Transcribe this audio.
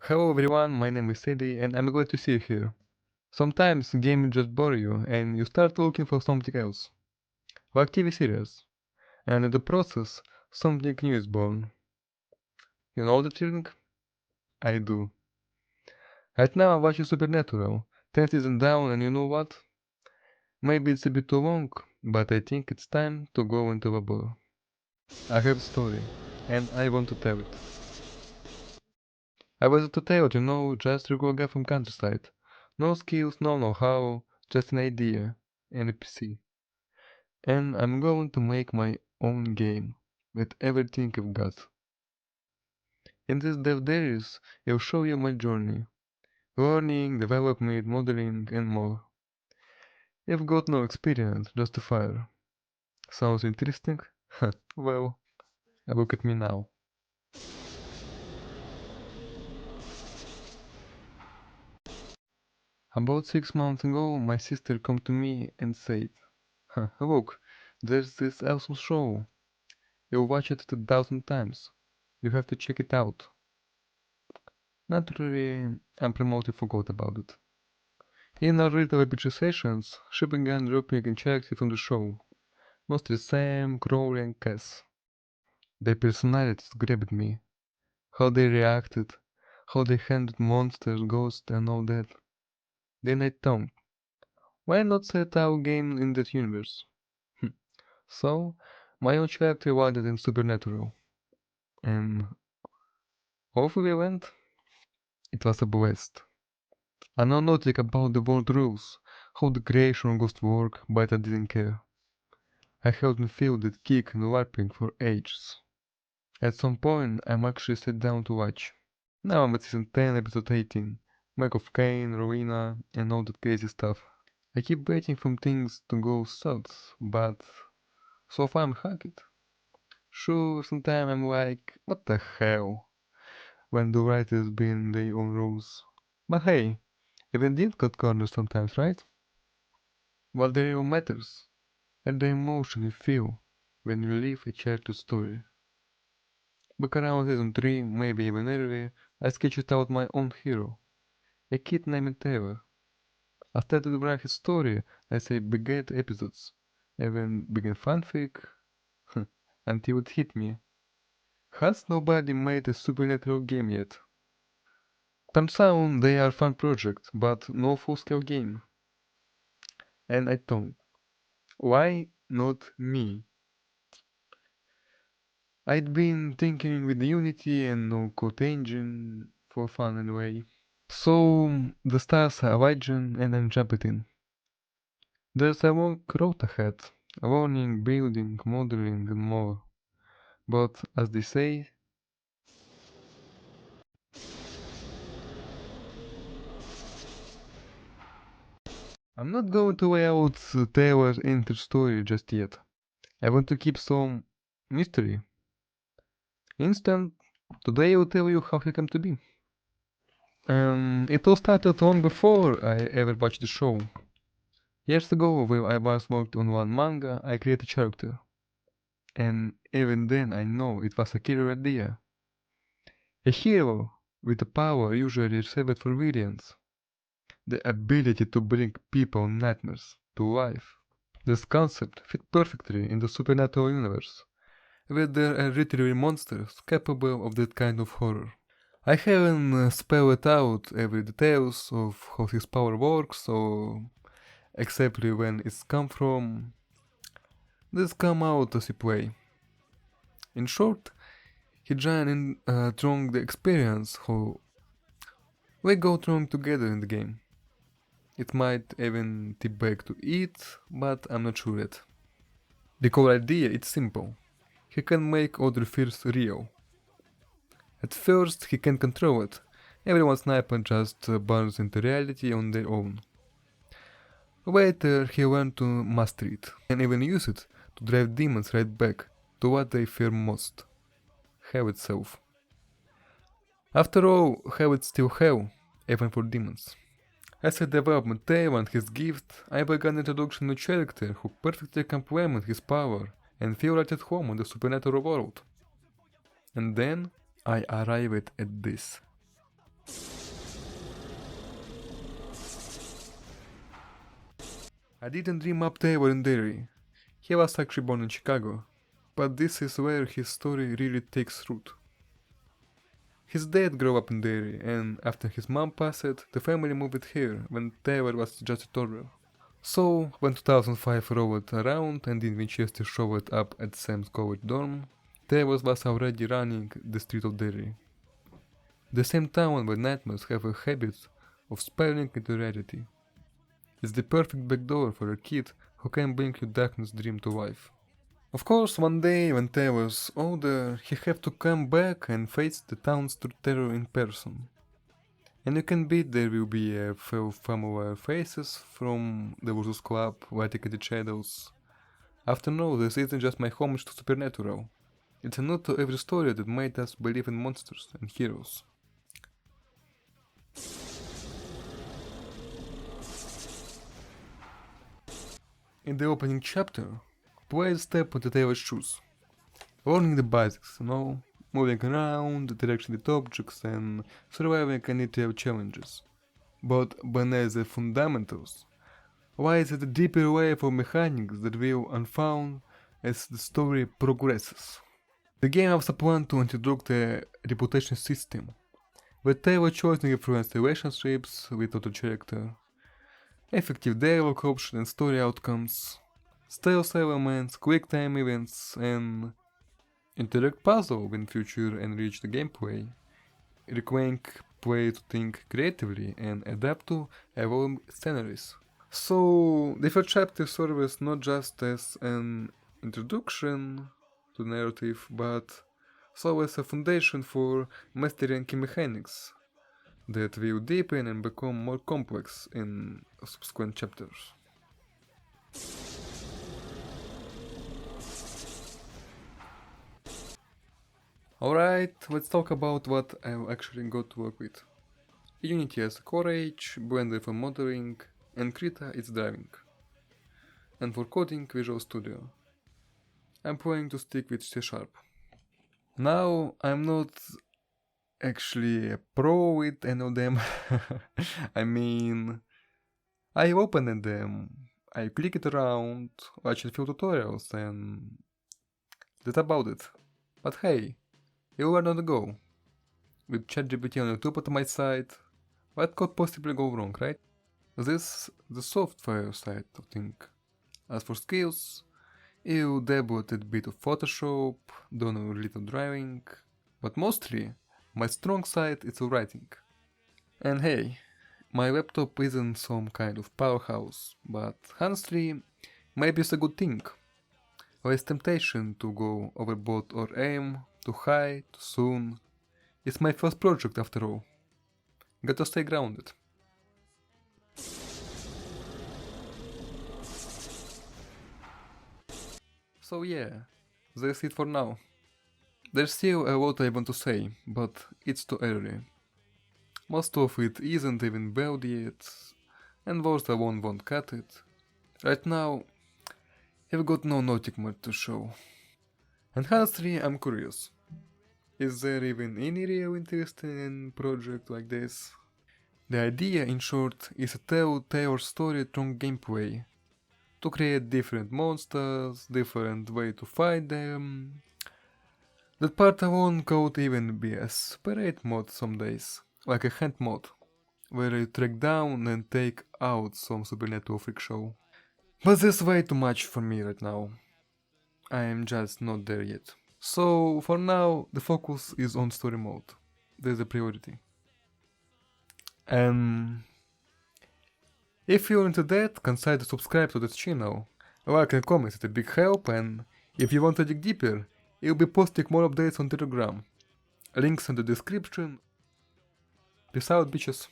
Hello everyone, my name is Eddie and I'm glad to see you here. Sometimes games just bore you and you start looking for something else, like TV series, and in the process, something new is born. You know the feeling? I do. Right now I'm watching Supernatural, 10 seasons down, and you know what? Maybe it's a bit too long, but I think it's time to go into the ball. I have a story, and I want to tell it. I was a tutorial, just regular guy from countryside. No skills, no know-how, just an idea, and a PC. And I'm going to make my own game, with everything I've got. In this dev diaries, I'll show you my journey. Learning, development, modeling, and more. I've got no experience, just a fire. Sounds interesting? Well, look at me now. About 6 months ago, my sister come to me and said, look, there's this awesome show. You'll watch it 1,000 times. You have to check it out. Naturally, I promptly forgot about it. In our little RPG sessions, she began dropping in characters from the show. Mostly Sam, Crowley and Cass. Their personalities grabbed me. How they reacted, how they handled monsters, ghosts and all that. Then I thought, why not set our game in that universe? So, my own character wanted in Supernatural. And off we went. It was a blast. I know nothing about the world rules, how the creation of ghosts work, but I didn't care. I held and feel that kick and LARPing for ages. At some point, I'm actually sat down to watch. Now I'm at season 10, episode 18. Mac of Cain, Rowena, and all that crazy stuff. I keep waiting for things to go south, but so far I'm hacked. Sure, sometimes I'm like, what the hell, when the writers bend their own rules. But hey, even these cut corners sometimes, right? What the real matters, and the emotion you feel when you live a character's story. Back around season 3, maybe even earlier, I sketched out my own hero, a kid named Taylor. I started to write his story as I began episodes, even began fanfic, until it hit me. Has nobody made a supernatural game yet? Turns out they are fun project, but no full-scale game. And I thought, why not me? I'd been thinking with Unity and no code engine for fun anyway. So the stars are legend and I'm jumping in. There's a long road ahead, learning, building, modeling and more. But as they say, I'm not going to lay out Taylor's entire story just yet. I want to keep some mystery. Instant, today I'll tell you how he came to be. It all started long before I ever watched the show. Years ago, when I was worked on one manga, I created a character. And even then I know it was a killer idea. A hero with the power usually reserved for villains. The ability to bring people nightmares to life. This concept fit perfectly in the supernatural universe, where there are literally monsters capable of that kind of horror. I haven't spelled out every details of how his power works or exactly when it's come from. This come out as you play. In short, he joined in through the experience how we go through together in the game. It might even tip back to it, but I'm not sure yet. The core idea is simple. He can make other fears real. At first, he can control it. Everyone's sniper just burns into reality on their own. Later, he learned to master it, and even use it to drive demons right back to what they fear most. Hell itself. After all, hell is still hell, even for demons. As I developed Teo and his gift, I began introduction to a character who perfectly complement his power and feel right at home in the supernatural world. And then I arrived at this. I didn't dream up Taylor in Derry. He was actually born in Chicago, but this is where his story really takes root. His dad grew up in Derry, and after his mom passed, the family moved here when Taylor was just a toddler. So, when 2005 rolled around and in Winchester showed up at Sam's college dorm, Taylor was already running the street of Derry. The same town where nightmares have a habit of spiraling into reality. It's the perfect backdoor for a kid who can bring your darkness dream to life. Of course, one day when Taylor's older, he have to come back and face the town's true terror in person. And you can bet there will be a few familiar faces from the Versus Club waiting in the shadows. After all, this isn't just my homage to Supernatural. It's a nod to every story that made us believe in monsters and heroes. In the opening chapter, players step into Taylor's shoes, learning the basics, moving around, interacting with objects, and surviving any challenges. But beneath the fundamentals lies a deeper wave of mechanics that will unfold as the story progresses. The game has a plan to introduce a reputation system, where Taylor choosing influence relationships with other character, effective dialogue options and story outcomes, stealth elements, quick time events, and interact puzzle when future enrich the gameplay, requiring play to think creatively and adapt to evolving scenarios. So, the first chapter serves not just as an introduction to the narrative, but so as a foundation for mastering key mechanics that will deepen and become more complex in subsequent chapters. Alright, let's talk about what I've actually got to work with. Unity as Courage, Blender for modeling, and Krita is driving. And for coding, Visual Studio. I'm planning to stick with C#. Now, I'm not actually a pro with any of them. I mean, I opened them, I clicked around, watched a few tutorials, and that's about it. But hey, you learn on the go. With ChatGPT on YouTube at my side, what could possibly go wrong, right? This the software side of things. As for skills, you dabble a bit of Photoshop, done a little drawing, but mostly my strong side is writing. And hey, my laptop isn't some kind of powerhouse, but honestly, maybe it's a good thing. Less temptation to go overboard or aim too high, too soon. It's my first project after all. Gotta stay grounded. So yeah, that's it for now. There's still a lot I want to say, but it's too early. Most of it isn't even built yet, and worse I won't cut it. Right now, I've got no nothing more to show. And honestly, I'm curious. Is there even any real interest in a project like this? The idea, in short, is to tell Taylor's story through gameplay. To create different monsters, different way to fight them. That part alone could even be a separate mod some days, like a hand mod, where you track down and take out some supernatural freak show. But that's way too much for me right now. I am just not there yet. So for now, the focus is on story mode. There's a priority. And if you're into that, consider subscribe to this channel. A like and comment is a big help, and if you want to dig deeper, I'll be posting more updates on Telegram. Links in the description. Peace out, bitches.